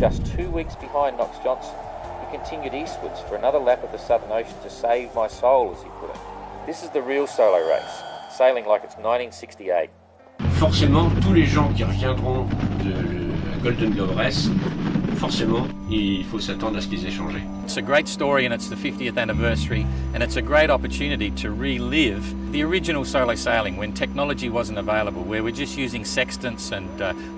just 2 weeks behind Knox Johnson, who continued eastwards for another lap of the Southern Ocean to save my soul, as he put it. This is the real solo race, sailing like it's 1968. Forcément, tous les gens qui reviendront de la Golden Globe Race, forcément, il faut s'attendre à ce qu'ils aient changé. It's a great story and it's the 50th anniversary, and it's a great opportunity to relive the original solo sailing when technology wasn't available, where we're just using sextants and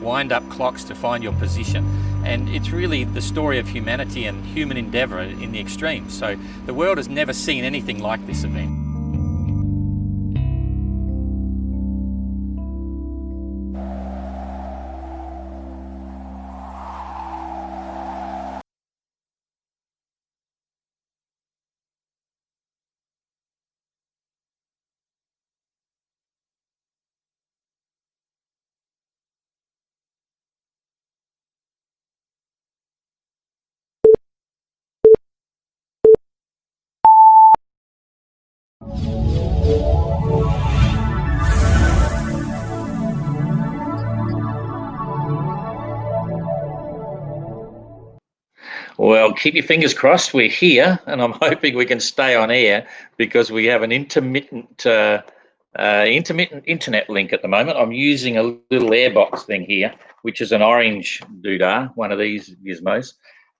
wind-up clocks to find your position. And it's really the story of humanity and human endeavour in the extreme. So the world has never seen anything like this event. Well, keep your fingers crossed. We're here, and I'm hoping we can stay on air because we have an intermittent internet link at the moment. I'm using a little airbox thing here, which is an orange doodah, one of these gizmos,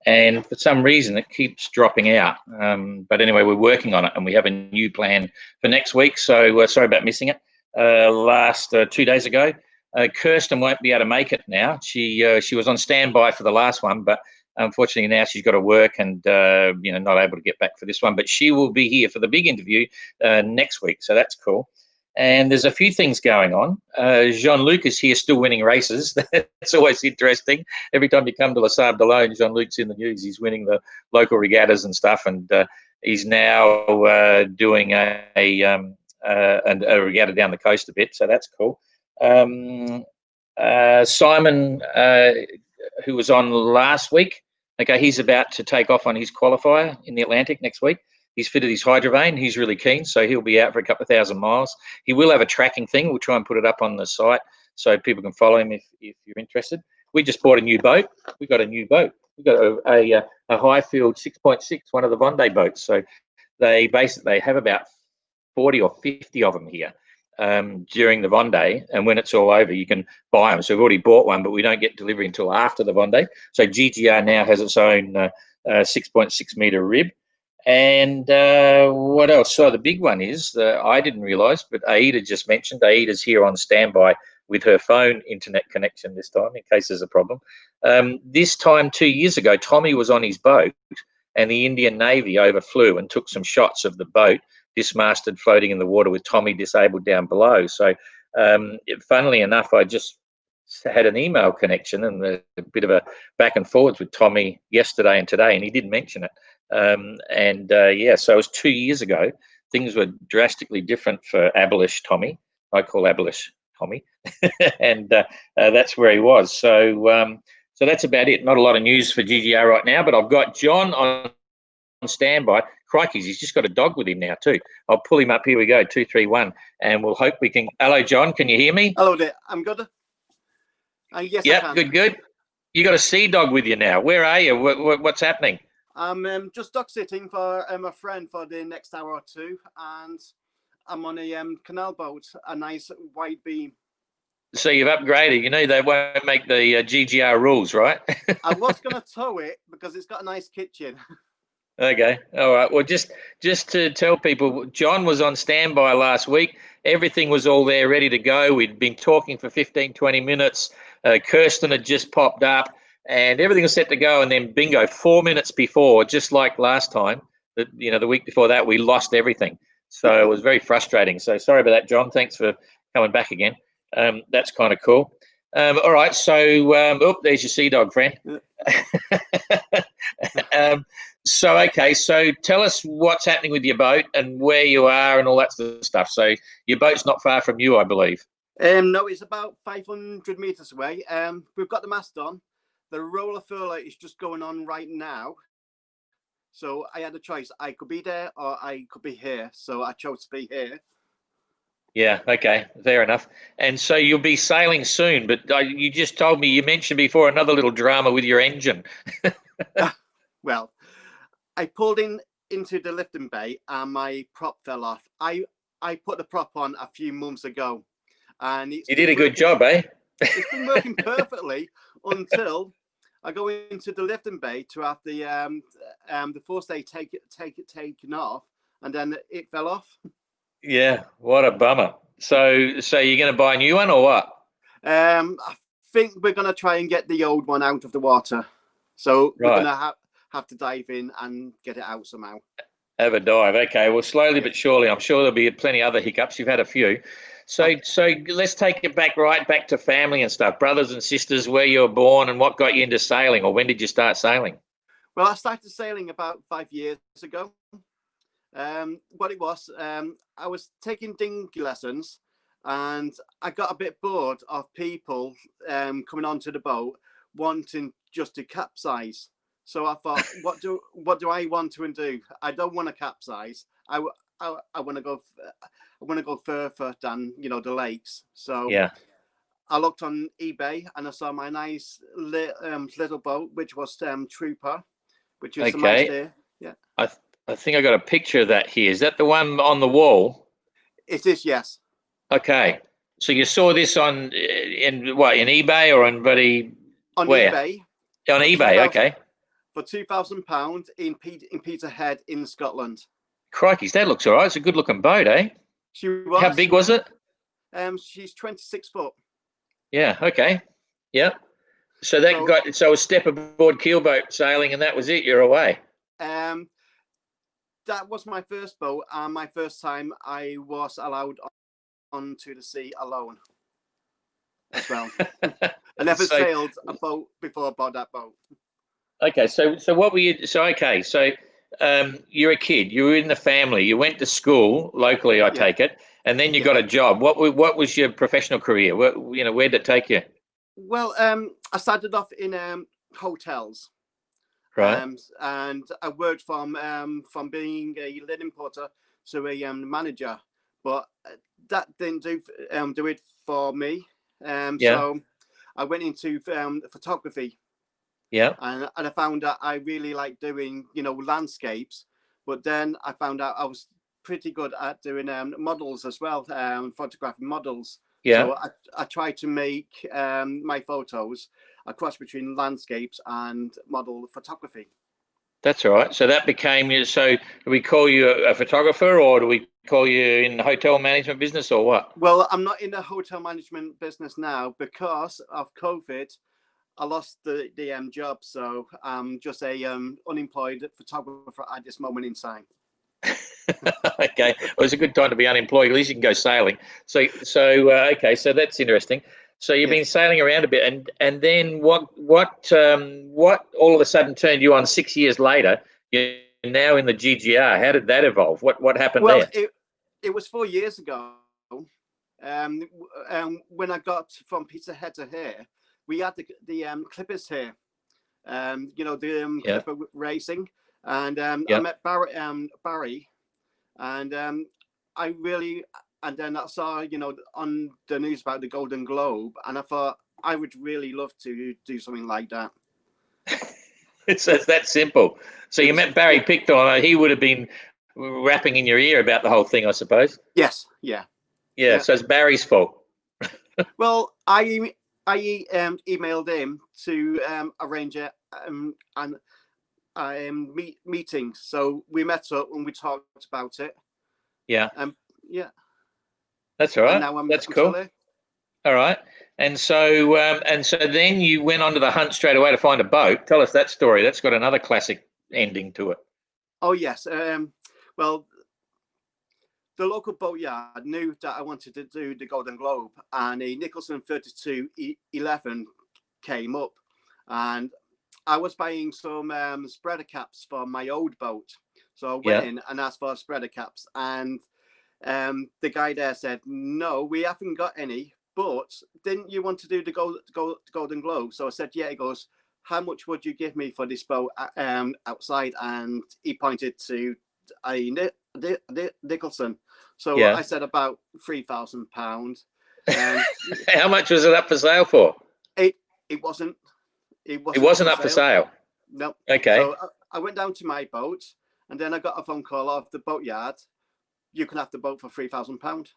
and for some reason it keeps dropping out. But anyway, we're working on it, and we have a new plan for next week. So sorry about missing it. Last 2 days ago, Kirsten won't be able to make it now. She was on standby for the last one, but unfortunately, now she's got to work and not able to get back for this one. But she will be here for the big interview next week, so that's cool. And there's a few things going on. Jean-Luc is here still winning races. That's always interesting. Every time you come to La Sable d'Olonne, Jean-Luc's in the news. He's winning the local regattas and stuff, and he's now doing a regatta down the coast a bit, so that's cool. Simon, who was on last week, okay, he's about to take off on his qualifier in the Atlantic next week. He's fitted his hydrovane. He's really keen, so he'll be out for a couple of 1,000 miles. He will have a tracking thing. We'll try and put it up on the site so people can follow him if you're interested. We just bought a new boat. We got a new boat. We got a Highfield 6.6, one of the Vendée boats. So they have about 40 or 50 of them here during the Vendée, and when it's all over, you can buy them. So we've already bought one, but we don't get delivery until after the Vendée. So GGR now has its own 6.6 meter rib. And what else? So the big one is, I didn't realise, but Aida just mentioned, Aida's here on standby with her phone internet connection this time, in case there's a problem. This time 2 years ago, Tommy was on his boat, and the Indian Navy overflew and took some shots of the boat dismasted floating in the water with Tommy disabled down below. So funnily enough, I just had an email connection and a bit of a back and forwards with Tommy yesterday and today, and he did mention it. So it was 2 years ago. Things were drastically different for Abolish Tommy. I call Abolish Tommy. And that's where he was. So that's about it. Not a lot of news for GGR right now, but I've got John on standby. Crikey's, he's just got a dog with him now too. I'll pull him up. Here we go, 2, 3, 1, and we'll hope we can. Hello, John. Can you hear me? Hello there. I'm good. Yes, yep, I can. Good. You got a sea dog with you now. Where are you? What's happening? I'm just dog sitting for a friend for the next hour or two, and I'm on a canal boat, a nice wide beam. So you've upgraded. You know they won't make the GGR rules, right? I was going to tow it because it's got a nice kitchen. Okay. All right. Well, just to tell people, John was on standby last week. Everything was all there ready to go. We'd been talking for 15, 20 minutes. Kirsten had just popped up and everything was set to go. And then bingo, 4 minutes before, just like last time, the week before that, we lost everything. So it was very frustrating. So sorry about that, John. Thanks for coming back again. That's kind of cool. All right. So, there's your sea dog, friend. So tell us what's happening with your boat and where you are and all that sort of stuff. So your boat's not far from you, I believe. No, it's about 500 meters away. We've got the mast on. The roller furler is just going on right now. So I had a choice. I could be there or I could be here. So I chose to be here. Yeah, okay, fair enough. And so you'll be sailing soon, but you just told me, you mentioned before another little drama with your engine. Well, I pulled into the lifting bay and my prop fell off. I put the prop on a few months ago, and You did a good job, eh? It's been working perfectly until I go into the lifting bay to have the forestay taken off, and then it fell off. Yeah, what a bummer. So you're going to buy a new one or what? I think we're gonna try and get the old one out of the water, so we're Right. gonna have to dive in and get it out somehow. Have a dive. Okay. Well, slowly but surely, I'm sure there'll be plenty other hiccups. You've had a few. So let's take it right back to family and stuff, brothers and sisters, where you were born and what got you into sailing, or when did you start sailing? Well, I started sailing about 5 years ago. What it was, I was taking dinghy lessons, and I got a bit bored of people coming onto the boat wanting just to capsize. So I thought, what do I want to do? I don't want to capsize. I want to go further than the lakes. So Yeah. I looked on eBay and I saw my nice little boat, which was Trooper, which is a nice Okay. day. Yeah, I think I got a picture of that here. Is that the one on the wall? it is. Yes. Okay. So you saw this in eBay or On where? eBay On for eBay. Okay. £2,000 in Peterhead in Scotland. Crikey, that looks all right. It's a good looking boat, eh? She How was. big was it? She's 26 foot. Yeah. Okay. Yeah. So a step aboard keelboat sailing, and that was it. You're away. That was my first boat, and my first time I was allowed onto the sea alone as well. I never sailed a boat before about that boat. Okay, so what were you? So okay, so you're a kid. You were in the family. You went to school locally, I take it, and then you got a job. What was your professional career? Where did it take you? Well, I started off in hotels. Right. And I worked from being a linen porter to a manager, but that didn't do it for me. So I went into photography. Yeah. And I found that I really like doing landscapes, but then I found out I was pretty good at doing models as well, photographing models. Yeah. So I tried to make my photos a cross between landscapes and model photography. That's all right. So that became you. So do we call you a photographer, or do we call you in the hotel management business, or what? Well, I'm not in the hotel management business now because of COVID. I lost the job, so I'm just a unemployed photographer at this moment in time. Okay, well, it's a good time to be unemployed. At least you can go sailing. Okay, so that's interesting. So you've been sailing around a bit, and then what all of a sudden turned you on 6 years later? You're now in the GGR. How did that evolve? What happened there? It was 4 years ago. When I got from Peterhead to here, we had the Clippers here. Clipper racing, and I met Barry, and I really, and then I saw on the news about the Golden Globe, and I thought I would really love to do something like that. It's that simple. So you met Barry Picton. He would have been rapping in your ear about the whole thing, I suppose. Yes. Yeah. So it's Barry's fault. Well, I emailed him to arrange meeting. So we met up and we talked about it. Yeah. Yeah. That's all right. That's cool. All right. And so then you went onto the hunt straight away to find a boat. Tell us that story. That's got another classic ending to it. Oh yes. Well, the local boatyard knew that I wanted to do the Golden Globe, and a Nicholson 3211 came up, and I was buying some spreader caps for my old boat. So I went in and asked for spreader caps, and the guy there said, "No, we haven't got any. But didn't you want to do the Golden Globe?" So I said, "Yeah." He goes, "How much would you give me for this boat outside?" And he pointed to a Nicholson. So Yeah. I said about £3,000. How much was it up for sale for? It wasn't. It wasn't up for sale. No. Okay. So I went down to my boat, and then I got a phone call off the boatyard. You can have the boat for £3,000.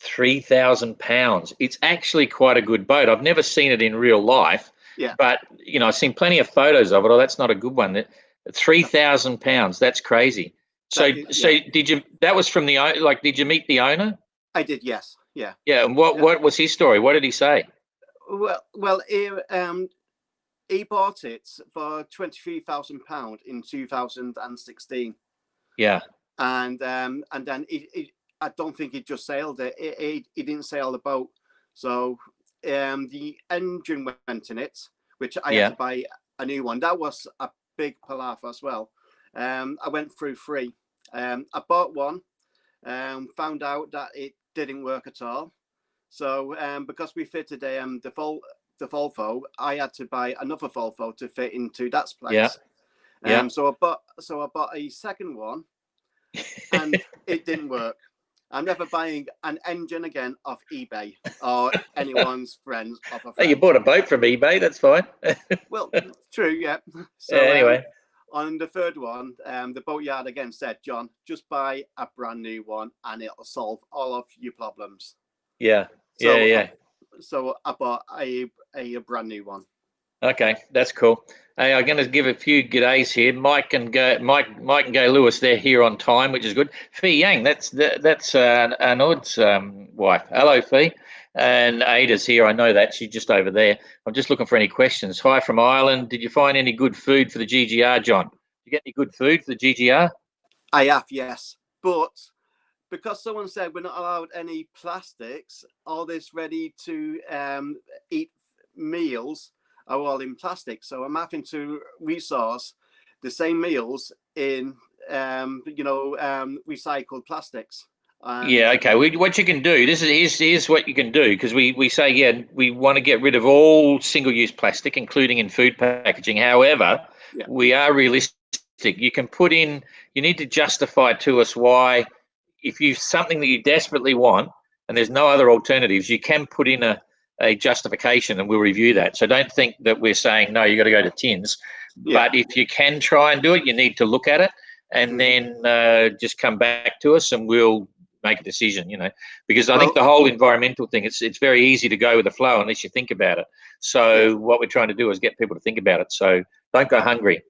£3,000. It's actually quite a good boat. I've never seen it in real life. Yeah. But I've seen plenty of photos of it. Oh, that's not a good one. £3,000. That's crazy. So did you? That was from the like. Did you meet the owner? I did. Yes. Yeah. Yeah. And what was his story? What did he say? Well, he bought it for £23,000 in 2016. Yeah. And then I don't think he just sailed it. He didn't sail the boat. So the engine went in it, which I had to buy a new one. That was a big palaver as well. I went through 3. I bought one, found out that it didn't work at all. So because we fitted the Volvo, I had to buy another Volvo to fit into that place. Yeah. So I bought a second one, and it didn't work. I'm never buying an engine again off eBay or anyone's friends of a friend. Hey, you bought a boat from eBay. That's fine. Well, true, yeah. So anyway, on the third one, the boatyard again said, John, just buy a brand new one, and it'll solve all of your problems. Yeah. So I bought a brand new one. Okay, that's cool. Hey, I'm going to give a few g'days here. Mike and Gay Lewis, they're here on time, which is good. Fee Yang, that's Anod's wife. Hello, Fee. And Ada's here. I know that. She's just over there. I'm just looking for any questions. Hi from Ireland. Did you find any good food for the GGR, John? Did you get any good food for the GGR? I have, yes. But because someone said we're not allowed any plastics, all this ready to eat meals are all in plastic. So I'm having to resource the same meals in, recycled plastics. Yeah, okay. What you can do, here's what you can do, because we say, we want to get rid of all single-use plastic, including in food packaging. However, we are realistic. You can you need to justify to us why, if you something that you desperately want and there's no other alternatives, you can put in a justification, and we'll review that. So don't think that we're saying, no, you got to go to tins. But if you can try and do it, you need to look at it, and then just come back to us and we'll make a decision, because I think the whole environmental thing, it's very easy to go with the flow unless you think about it. So what we're trying to do is get people to think about it. So don't go hungry.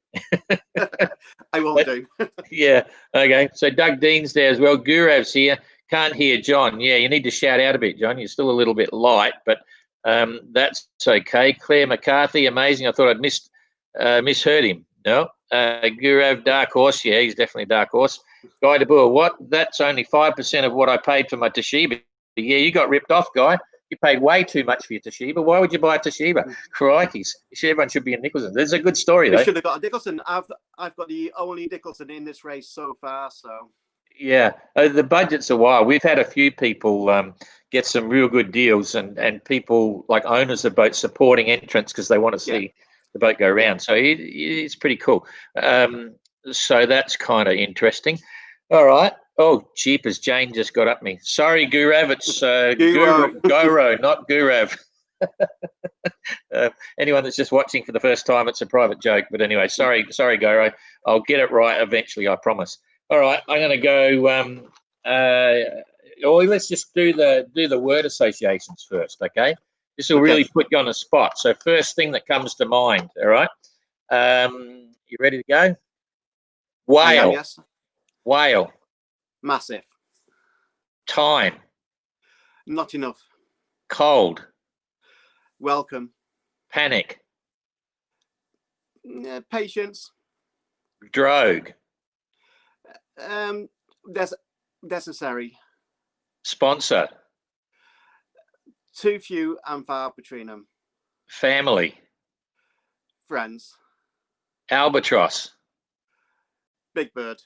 I won't do. Yeah. Okay. So Doug Dean's there as well. Gurav's here. Can't hear John. Yeah, you need to shout out a bit, John. You're still a little bit light, but that's okay. Claire McCarthy, amazing. I thought I'd misheard him. No. Gurav, Dark Horse. Yeah, he's definitely Dark Horse. Guy de Boer, what? That's only 5% of what I paid for my Toshiba. Yeah, you got ripped off, Guy. You paid way too much for your Toshiba. Why would you buy a Toshiba? Crikey. Everyone should be a Nicholson. There's a good story, though. We should have got a Nicholson. I've got the only Nicholson in this race so far, so... Yeah, the budget's a while. We've had a few people get some real good deals, and people like owners of boats supporting entrants because they want to see the boat go around. So it's pretty cool. So that's kind of interesting. All right. Oh, jeepers, Jane just got up me. Sorry, Gurav. It's Goro, not Gurav. Anyone that's just watching for the first time, it's a private joke. But anyway, sorry, Goro. I'll get it right eventually, I promise. All right, I'm going to go. Let's just do the word associations first, okay? This will really put you on the spot. So first thing that comes to mind. All right. You ready to go? Whale. I am, yes. Whale. Massive. Time. Not enough. Cold. Welcome. Panic. Patience. Drogue. Necessary. Sponsor. Too few and far between them. Family. Friends. Albatross. Big Bird.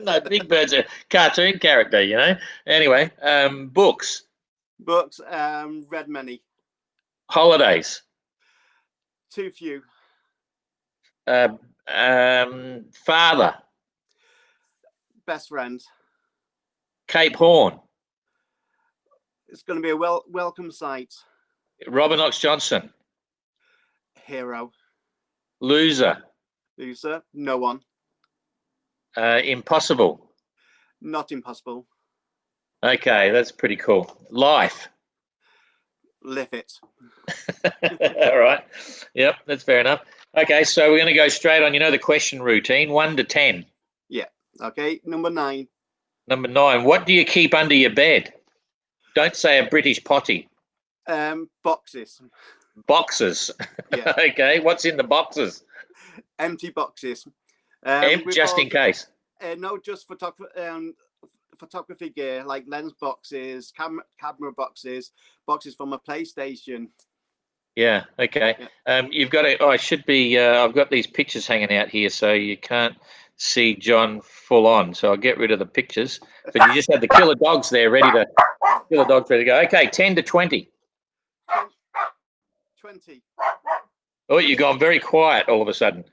No, Big Bird's a cartoon character, Anyway, books. Books. Read many. Holidays. Too few. Father. Best friend. Cape Horn. It's going to be a welcome sight. Robert Knox Johnson. Hero. Loser. Loser. No one. Impossible. Not impossible. Okay, that's pretty cool. Life. Live it. All right. Yep, that's fair enough. Okay, so we're going to go straight on. You know the question routine, 1 to 10. Yeah. Okay. Number 9. Number 9. What do you keep under your bed? Don't say a British potty. Boxes. Boxes. Yeah. Okay. What's in the boxes? Empty boxes. Just in case. No, just photography gear like lens boxes, camera boxes, boxes from a PlayStation. Yeah. Okay. Yeah. You've got it. Oh, I should be. I've got these pictures hanging out here, so you can't see John full on. So I'll get rid of the pictures. But you just had the killer dogs there, ready to go. Okay, 10 to 20. 20. Oh, you've gone very quiet all of a sudden.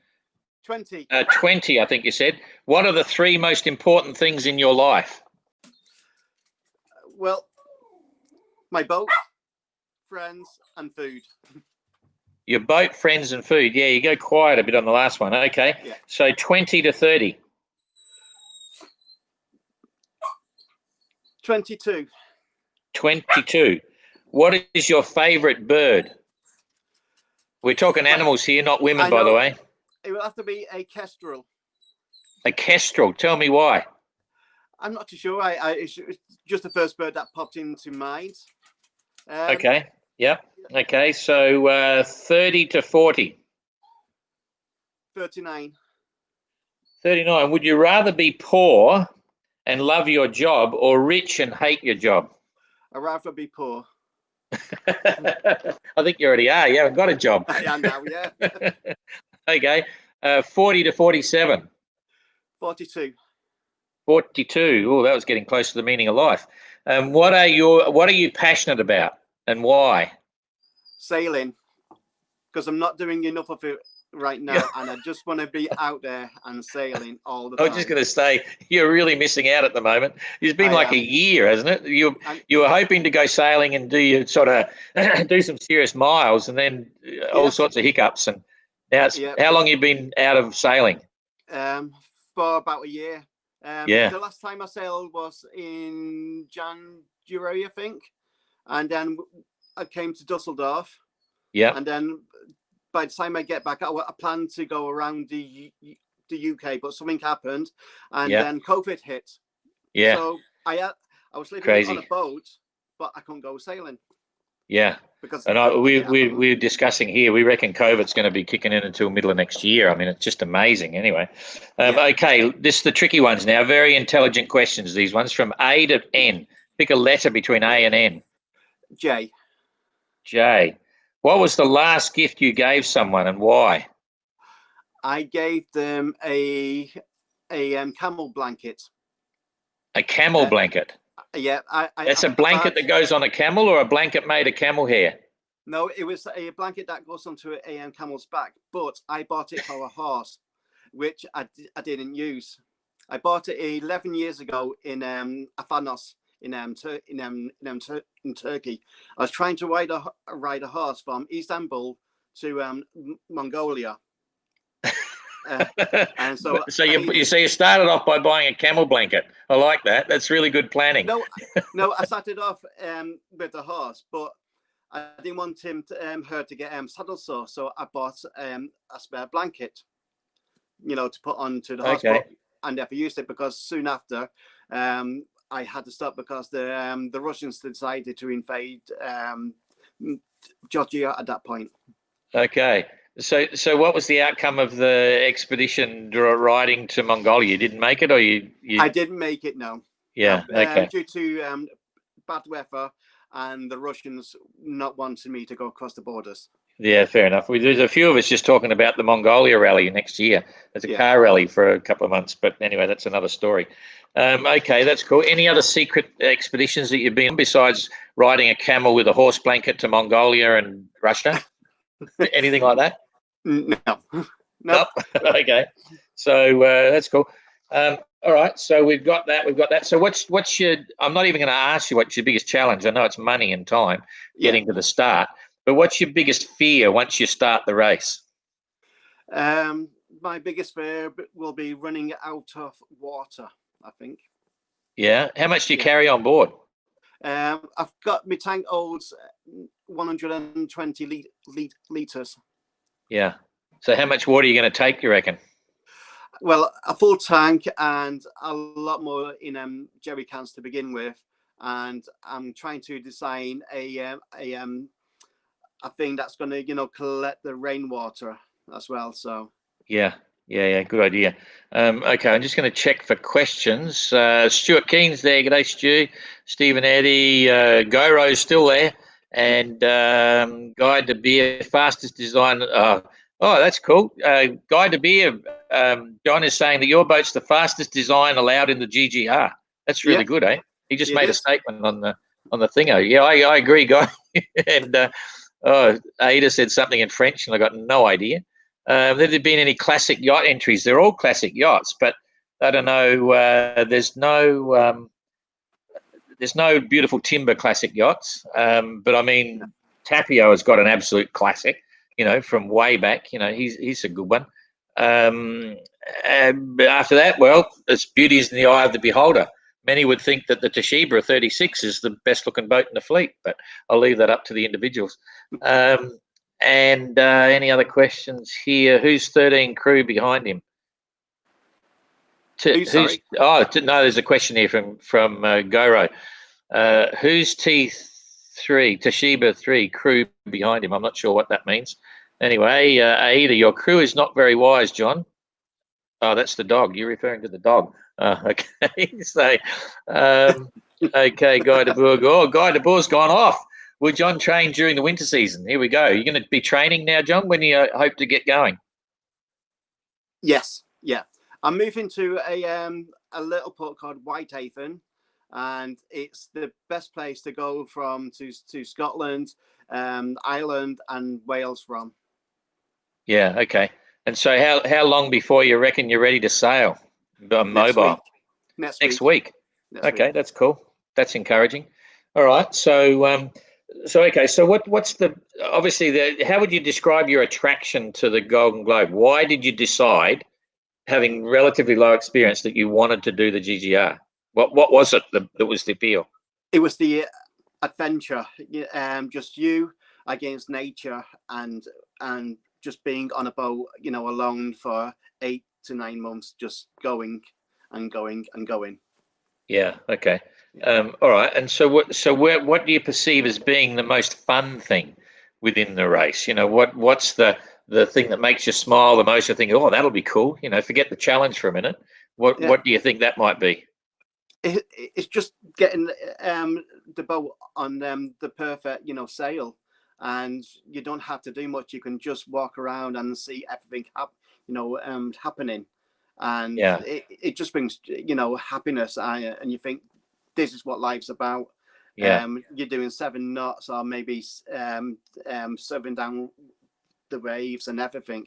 20. 20, I think you said. What are the 3 most important things in your life? Well, my boat, friends, and food. Your boat, friends, and food. Yeah, you go quiet a bit on the last one. Okay. Yeah. So 20 to 30. 22. 22. What is your favourite bird? We're talking animals here, not women, by the way. It will have to be a kestrel. A kestrel. Tell me why. I'm not too sure. It's just the first bird that popped into mind. Okay. Yep. Okay. So 30 to 40. 39. 39. Would you rather be poor and love your job or rich and hate your job? I'd rather be poor. I think you already are. You haven't got a job. I am now, yeah. Okay. 40 to 47. 42. 42. Oh, that was getting close to the meaning of life. What are you passionate about and why? Sailing. Because I'm not doing enough of it right now, and I just want to be out there and sailing all the time. I was just going to say, you're really missing out at the moment. It's been like a year, hasn't it? You were hoping to go sailing and do your sort of do some serious miles, and then all sorts of hiccups. And now, how long have you been out of sailing? For about a year. Yeah. The last time I sailed was in January, I think, and then I came to Dusseldorf. Yeah. And then by the time I get back, I planned to go around the UK, but something happened, and then COVID hit. Yeah. So I was living on a boat, but I couldn't go sailing. Yeah. Because we're discussing here. We reckon COVID's going to be kicking in until middle of next year. I mean, it's just amazing. Anyway, okay. This is the tricky ones now. Very intelligent questions. These ones from A to N. Pick a letter between A and N. J. J. What was the last gift you gave someone and why? I gave them a camel blanket. A camel blanket? Yeah. That's a blanket that goes on a camel or a blanket made of camel hair? No, it was a blanket that goes onto a camel's back, but I bought it for a horse, which I didn't use. I bought it 11 years ago in Afanos. In Turkey. I was trying to ride a horse from Istanbul to Mongolia. And so you started off by buying a camel blanket. I like that. That's really good planning. No, I started off with the horse, but I didn't want her to get saddle sore, so I bought a spare blanket, to put onto the horse. Okay. I never used it because soon after, I had to stop because the Russians decided to invade Georgia at that point. Okay. So what was the outcome of the expedition riding to Mongolia? You didn't make it, or you? I didn't make it. No. Yeah. Okay. Due to bad weather and the Russians not wanting me to go across the borders. Yeah, fair enough. There's a few of us just talking about the Mongolia rally next year. There's a car rally for a couple of months, but anyway, that's another story. Okay, that's cool. Any other secret expeditions that you've been on besides riding a camel with a horse blanket to Mongolia and Russia? Anything like that? No. Nope. Okay, so that's cool. All right, so we've got that. We've got that. So what's your? I'm not even going to ask you what's your biggest challenge. I know it's money and time getting to the start, but what's your biggest fear once you start the race? My biggest fear will be running out of water, I think. Yeah. How much do you carry on board? I've got my tank holds 120 litres. Yeah. So how much water are you going to take, you reckon? Well, a full tank and a lot more in jerry cans to begin with, and I'm trying to design a thing that's going to collect the rainwater as well. So yeah, good idea. Okay, I'm just going to check for questions. Stuart Keen's there. G'day, Stu. Stephen Eddy, Goro's still there, and Guy De Beer, fastest design. Oh, that's cool. Guy De Beer, John is saying that your boat's the fastest design allowed in the GGR. That's really good, eh? He just made a statement on the thingo. Yeah, I agree, Guy. And Ada said something in French, and I got no idea. Have there been any classic yacht entries? They're all classic yachts, but I don't know. There's no beautiful timber classic yachts. But I mean, Tapio has got an absolute classic. From way back. He's a good one. But after that, well, it's beauty is in the eye of the beholder. Many would think that the Toshiba 36 is the best looking boat in the fleet, but I'll leave that up to the individuals. And any other questions here? Who's 13 crew behind him? Sorry? No, there's a question here from Goro. Who's T3, Toshiba 3 crew behind him? I'm not sure what that means. Anyway, Aida, your crew is not very wise, John. Oh, that's the dog. You're referring to the dog. Okay. So, okay, Guy de Bourg. Oh, Guy de Bourg's gone off. Will John train during the winter season? Here we go. You're going to be training now, John? When do you hope to get going? Yes. Yeah. I'm moving to a little port called Whitehaven, and it's the best place to go from to Scotland, Ireland, and Wales from. Yeah. Okay. And so, how long before you reckon you're ready to sail? Mobile. Next week. Okay, that's cool. That's encouraging. All right. So, okay. So, what's the obviously how would you describe your attraction to the Golden Globe? Why did you decide, having relatively low experience, that you wanted to do the GGR? What was it that was the appeal? It was the adventure. Just you against nature, and just being on a boat, alone for 8 to 9 months, just going and going and going. Yeah. Okay. All right. And so what do you perceive as being the most fun thing within the race? What's the thing that makes you smile the most? You think, oh, that'll be cool. Forget the challenge for a minute. What do you think that might be? It's just getting the boat on the perfect, sail, and you don't have to do much. You can just walk around and see everything happening, and it just brings happiness. And you think this is what life's about. Yeah. You're doing 7 knots, or maybe surfing down the waves and everything,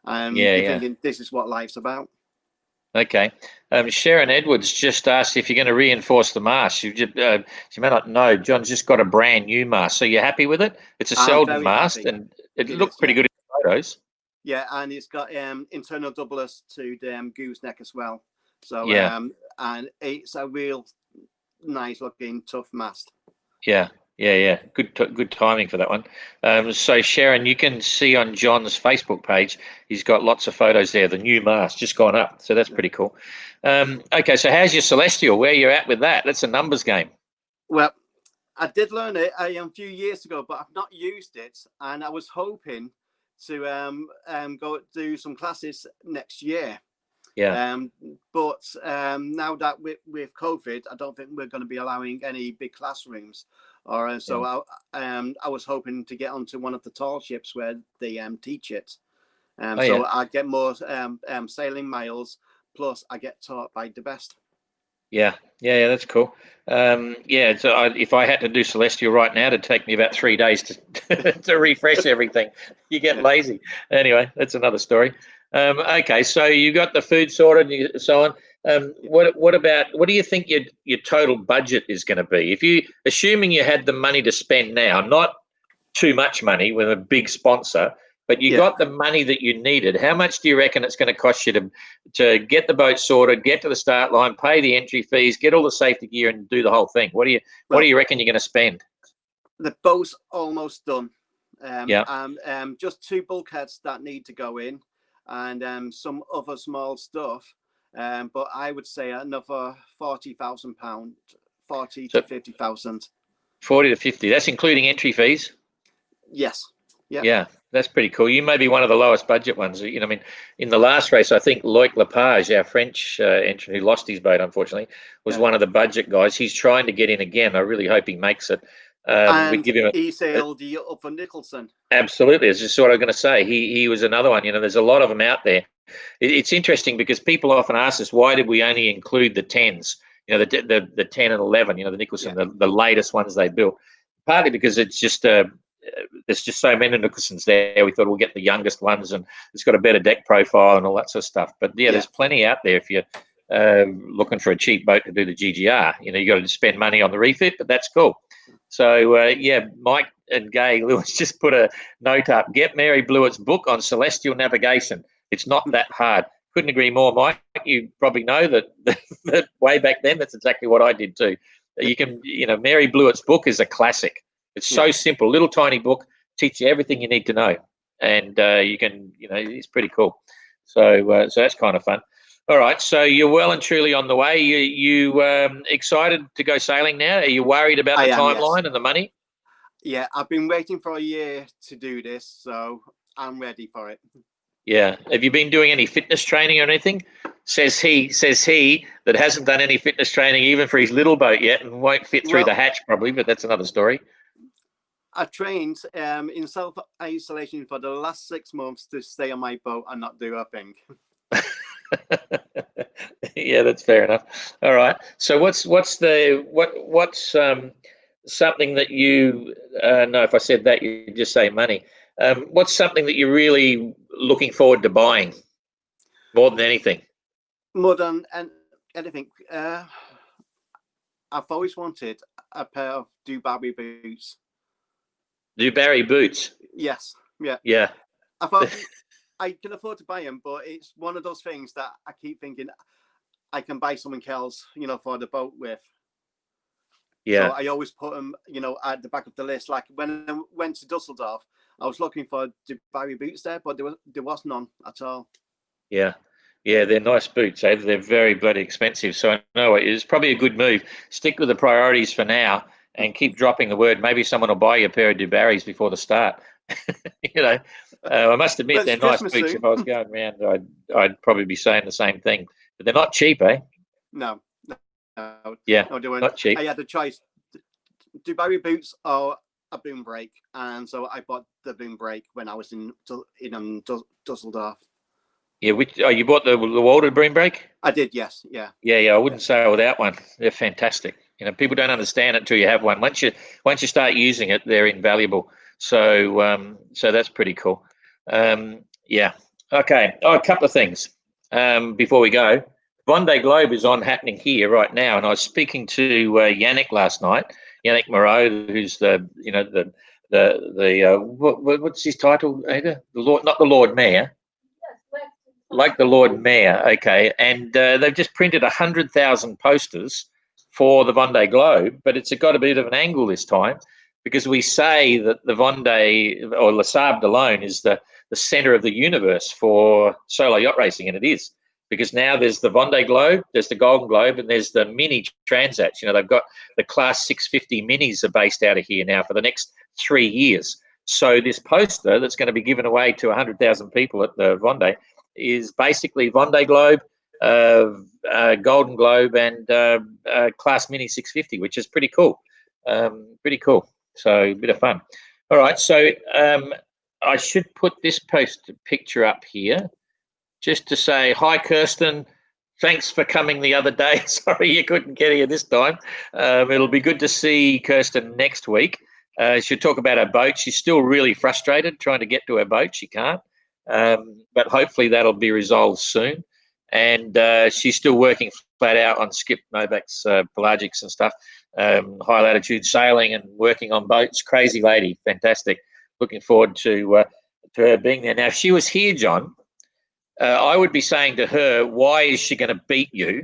and you're thinking this is what life's about. Okay. Sharon Edwards just asked if you're going to reinforce the mast. She may not know. John's just got a brand new mast. So you're happy with it? It's a Selden mast, and it looked pretty good in the photos. Yeah, and it's got internal doublers to the gooseneck as well. So and it's a real nice looking tough mast. Yeah. Good timing for that one. So Sharon, you can see on John's Facebook page, he's got lots of photos there. The new mast just gone up, so that's pretty cool. Okay, so how's your Celestial? Where you're at with that? That's a numbers game. Well, I did learn it a few years ago, but I've not used it, and I was hoping to go do some classes next year. Yeah. But now that with COVID, I don't think we're going to be allowing any big classrooms. I was hoping to get onto one of the tall ships where they teach it. So I get more sailing miles, plus I get taught by the best. Yeah, that's cool. So if I had to do Celestial right now, it'd take me about 3 days to refresh everything. You get lazy. Anyway, that's another story. Okay, so you got the food sorted and so on. What do you think your total budget is going to be? If you, assuming you had the money to spend now, not too much money with a big sponsor, but you got the money that you needed, how much do you reckon it's going to cost you to get the boat sorted, get to the start line, pay the entry fees, get all the safety gear, and do the whole thing? What do you reckon you're going to spend? The boat's almost done. Yeah. Just 2 bulkheads that need to go in, and some other small stuff. But I would say another £40,000, 40 to 50,000. 40 to 50. That's including entry fees. Yes. Yeah. Yeah, that's pretty cool. You may be one of the lowest budget ones. You know, I mean, in the last race, I think Loic Lepage, our French entrant who lost his boat, unfortunately, was one of the budget guys. He's trying to get in again. I really hope he makes it. And we give him he sailed the up for Nicholson. Absolutely. It's just what I was going to say. He was another one. You know, there's a lot of them out there. It's interesting because people often ask us, why did we only include the 10s? You know, the 10 and 11, you know, the Nicholson, the latest ones they built. Partly because it's just there's just so many Nicholsons there. We thought we'll get the youngest ones, and it's got a better deck profile and all that sort of stuff. But there's plenty out there if you're looking for a cheap boat to do the GGR. You know, you got to spend money on the refit, but that's cool. So Mike and Gay Lewis just put a note up. Get Mary Blewett's book on celestial navigation. It's not that hard. Couldn't agree more, Mike. You probably know that way back then, that's exactly what I did too. You can, you know, Mary Blewett's book is a classic. It's so simple, little tiny book, teach you everything you need to know, and you can, you know, it's pretty cool. So that's kind of fun. All right, so you're well and truly on the way. You excited to go sailing now? Are you worried about the timeline and the money? Yeah, I've been waiting for a year to do this, so I'm ready for it. Yeah. Have you been doing any fitness training or anything? Says he that hasn't done any fitness training even for his little boat yet and won't fit through the hatch probably, but that's another story. I trained in self-isolation for the last 6 months to stay on my boat and not do a thing. Yeah, that's fair enough. All right. So what's something that you no, if I said that you just say money. What's something that you're really looking forward to buying more than anything? More than anything, I've always wanted a pair of Dubarry boots. Dubarry boots? Yes. Yeah. Yeah. I thought I can afford to buy them, but it's one of those things that I keep thinking I can buy something else, you know, for the boat with. Yeah. So I always put them, you know, at the back of the list. Like when I went to Dusseldorf, I was looking for Dubarry boots there, but there was none at all. Yeah. Yeah, they're nice boots. Eh? They're very bloody expensive. So I know it's probably a good move. Stick with the priorities for now and keep dropping the word. Maybe someone will buy you a pair of Dubarrys before the start. You know, I must admit they're nice boots. Soon. If I was going around, I'd probably be saying the same thing. But they're not cheap, eh? No. Yeah, no, they weren't. Not cheap. I had a choice: Dubarry boots or a boom brake, and so I bought the boom brake when I was in Dusseldorf. Yeah, you bought the Walter boom brake? I did, yes, yeah. Yeah. I wouldn't sail without one. They're fantastic. You know, people don't understand it until you have one. Once you start using it, they're invaluable. So that's pretty cool. Yeah. Okay. Oh, a couple of things before we go. Vendée Globe is happening here right now, and I was speaking to Yannick last night. Yannick Moreau, who's what's his title, Ada? Not the Lord Mayor. Like the Lord Mayor, okay, and they've just printed 100,000 posters for the Vendée Globe, but it's got a bit of an angle this time because we say that the Vendée or Le Sable d'Olonne is the centre of the universe for solo yacht racing, and it is because now there's the Vendée Globe, there's the Golden Globe, and there's the mini transats. You know, they've got the Class 650 minis are based out of here now for the next 3 years. So this poster that's going to be given away to 100,000 people at the Vendée is basically Vendée Globe, Golden Globe, and Class Mini 650, which is pretty cool. So a bit of fun. All right, so I should put this picture up here just to say hi, Kirsten. Thanks for coming the other day. Sorry you couldn't get here this time. It'll be good to see Kirsten next week. She'll talk about her boat. She's still really frustrated trying to get to her boat. She can't. But hopefully that'll be resolved soon. and she's still working flat out on Skip Novak's pelagics and stuff, high latitude sailing and working on boats. Crazy lady, fantastic. Looking forward to her being there. Now, if she was here, John, I would be saying to her, why is she going to beat you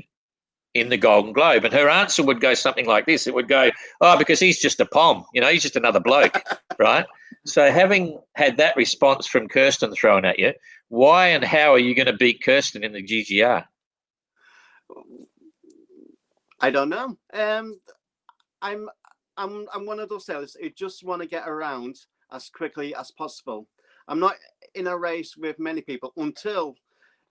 in the Golden Globe? And her answer would go something like this. It would go, oh, because he's just a pom, he's just another bloke, right? So having had that response from Kirsten thrown at you, why and how are you going to beat Kirsten in the GGR? I don't know. I'm one of those sailors who just want to get around as quickly as possible. I'm not in a race with many people until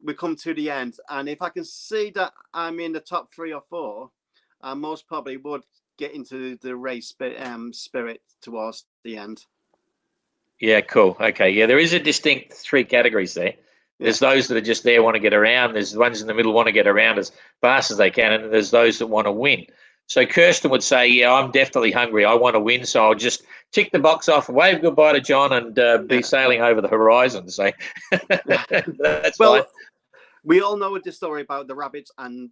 we come to the end, and if I can see that I'm in the top 3 or 4, I most probably would get into the race spirit towards the end. Yeah, cool. Okay, yeah, there is a distinct 3 categories there. There's those that are just there, want to get around. There's the ones in the middle, want to get around as fast as they can, and there's those that want to win. So Kirsten would say, yeah, I'm definitely hungry. I want to win, so I'll just tick the box off, wave goodbye to John, and be sailing over the horizon. So that's well, fine. We all know the story about the rabbits and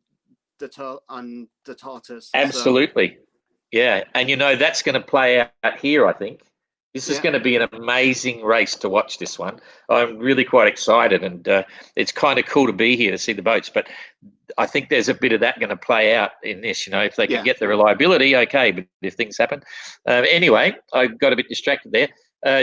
the tortoise. Absolutely. So. Yeah, and that's going to play out here, I think. This is going to be an amazing race to watch, this one. I'm really quite excited, and it's kind of cool to be here to see the boats. But I think there's a bit of that going to play out in this. If they can get the reliability, okay. But if things happen, anyway, I got a bit distracted there.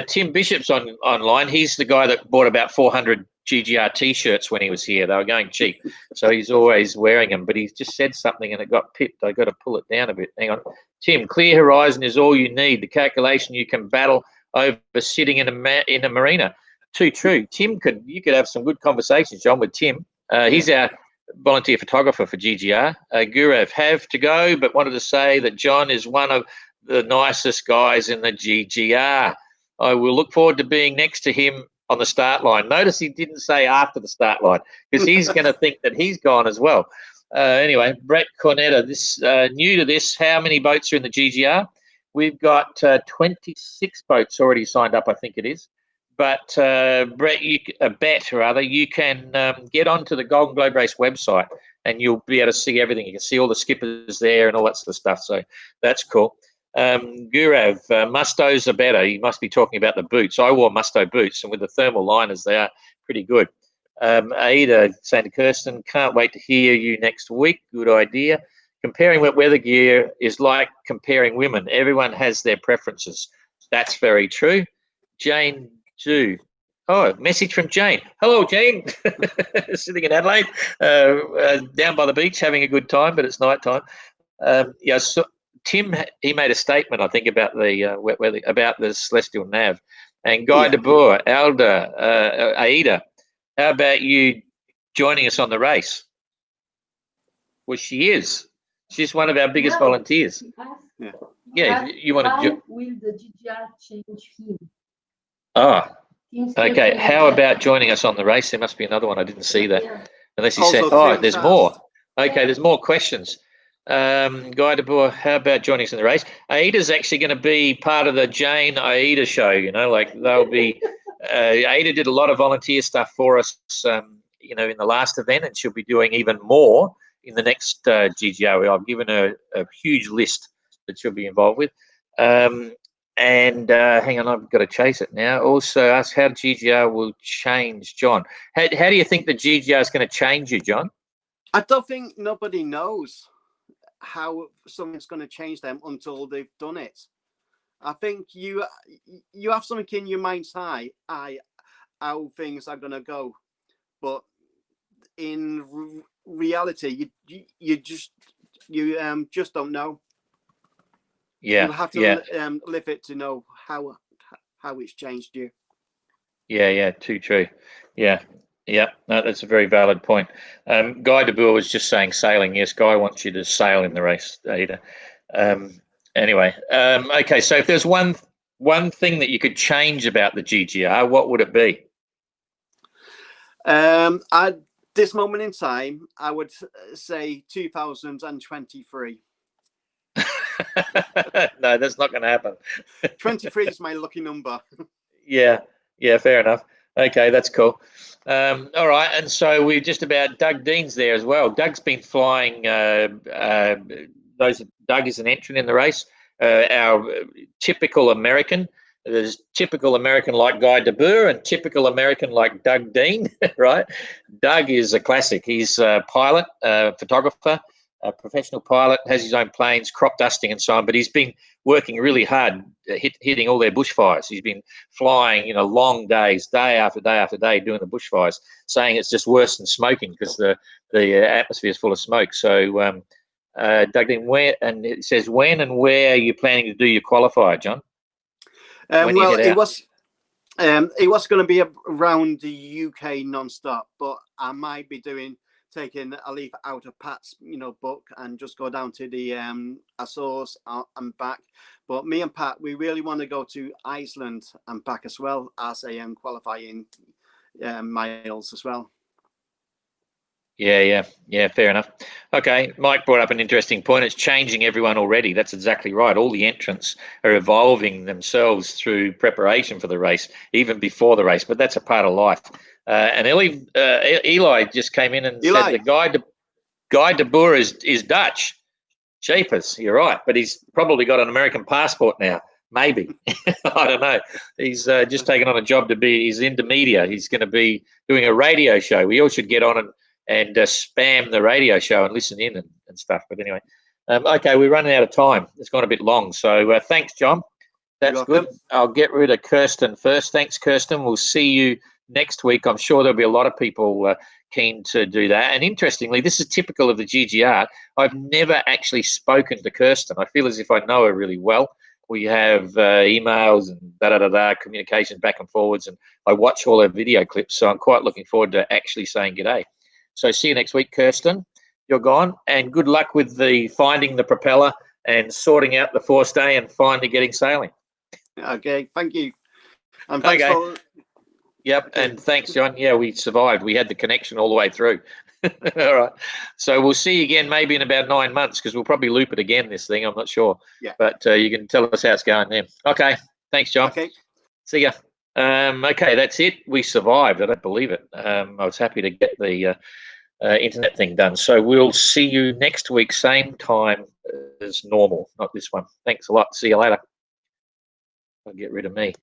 Tim Bishop's online. He's the guy that bought about 400 GGR T-shirts when he was here. They were going cheap, so he's always wearing them. But he just said something and it got pipped. I got to pull it down a bit. Hang on, Tim. Clear horizon is all you need. The calculation you can battle over sitting in a marina. Too true. You could have some good conversations, John, with Tim. He's our volunteer photographer for GGR. Gurav have to go, but wanted to say that John is one of the nicest guys in the GGR. I will look forward to being next to him on the start line. Notice he didn't say after the start line, because he's going to think that he's gone as well. Anyway, Brett Cornetta, this new to this, how many boats are in the GGR? We've got 26 boats already signed up, I think it is. But Brett, you can get onto the Golden Globe Race website and you'll be able to see everything. You can see all the skippers there and all that sort of stuff. So that's cool. Gurav, Mustos are better. You must be talking about the boots. I wore Musto boots, and with the thermal liners, they are pretty good. Aida saying to Kirsten, can't wait to hear you next week. Good idea. Comparing wet weather gear is like comparing women. Everyone has their preferences. That's very true. Jane Ju. Oh, message from Jane. Hello, Jane. Sitting in Adelaide, down by the beach, having a good time, but it's night time. So Tim, he made a statement, I think, about the wet weather, about the celestial nav. And Guy de Boer, Alda, Aida, how about you joining us on the race? Well, she is. She's one of our biggest volunteers. Yeah, you want to. How will the GGR change him? Oh, okay. How about joining us on the race? There must be another one. I didn't see that. Unless he said, oh, there's more. Okay, there's more questions. Guy de Boer, how about joining us in the race? Aida's actually going to be part of the Jane Aida show. They'll be. Aida did a lot of volunteer stuff for us, in the last event, and she'll be doing even more in the next GGR. I've given her a huge list that she'll be involved with. Hang on, I've got to chase it now. Also, ask how GGR will change, John. How do you think the GGR is going to change you, John? I don't think nobody knows how something's going to change them until they've done it. I think you have something in your mind's eye how things are going to go, but in reality, you just don't know. Yeah, you have to live it to know how it's changed you. Yeah, too true. Yeah, no, that's a very valid point. Guy de Boer was just saying sailing. Yes, Guy wants you to sail in the race, Ada. Anyway, okay. So if there's one thing that you could change about the GGR, what would it be? At this moment in time, I would say 2023. No, that's not going to happen. 23 is my lucky number. Yeah, fair enough. Okay, that's cool. All right, and so we're just about Doug Dean's there as well. Doug's been flying. Doug is an entrant in the race. Our typical American. There's typical American like Guy de Boer and typical American like Doug Dean, right? Doug is a classic. He's a pilot, photographer, a professional pilot, has his own planes, crop dusting and so on, but he's been working really hard hitting all their bushfires. He's been flying, long days, day after day after day, doing the bushfires, saying it's just worse than smoking because the atmosphere is full of smoke. So, Doug Dean, and it says, when and where are you planning to do your qualifier, John? Well, it was going to be around the UK non-stop, but I might be taking a leaf out of Pat's book and just go down to the Azores and back. But me and Pat, we really want to go to Iceland and back as well as a qualifying miles as well. Yeah, fair enough. Okay, Mike brought up an interesting point. It's changing everyone already. That's exactly right. All the entrants are evolving themselves through preparation for the race, even before the race, but that's a part of life. And Eli just came in and said the Guy de Boer is Dutch. Jeepers, you're right, but he's probably got an American passport now. Maybe. I don't know. He's just taken on a job he's into media. He's going to be doing a radio show. We all should get on and spam the radio show and listen in and stuff. But anyway, okay, we're running out of time. It's gone a bit long. So thanks, John. That's good. I'll get rid of Kirsten first. Thanks, Kirsten. We'll see you next week. I'm sure there'll be a lot of people keen to do that. And interestingly, this is typical of the GGR. I've never actually spoken to Kirsten. I feel as if I know her really well. We have emails and communications back and forwards, and I watch all her video clips. So I'm quite looking forward to actually saying g'day. So see you next week, Kirsten. You're gone, and good luck with finding the propeller and sorting out the forestay and finally getting sailing. Okay, thank you. And thanks for... Yep, and thanks, John. Yeah, we survived. We had the connection all the way through. All right. So we'll see you again maybe in about 9 months because we'll probably loop it again, this thing. I'm not sure. Yeah. But you can tell us how it's going then. Okay. Thanks, John. Okay. See ya. Okay, that's it. We survived. I don't believe it. I was happy to get the internet thing done. So we'll see you next week, same time as normal, not this one. Thanks a lot. See you later. I'll get rid of me.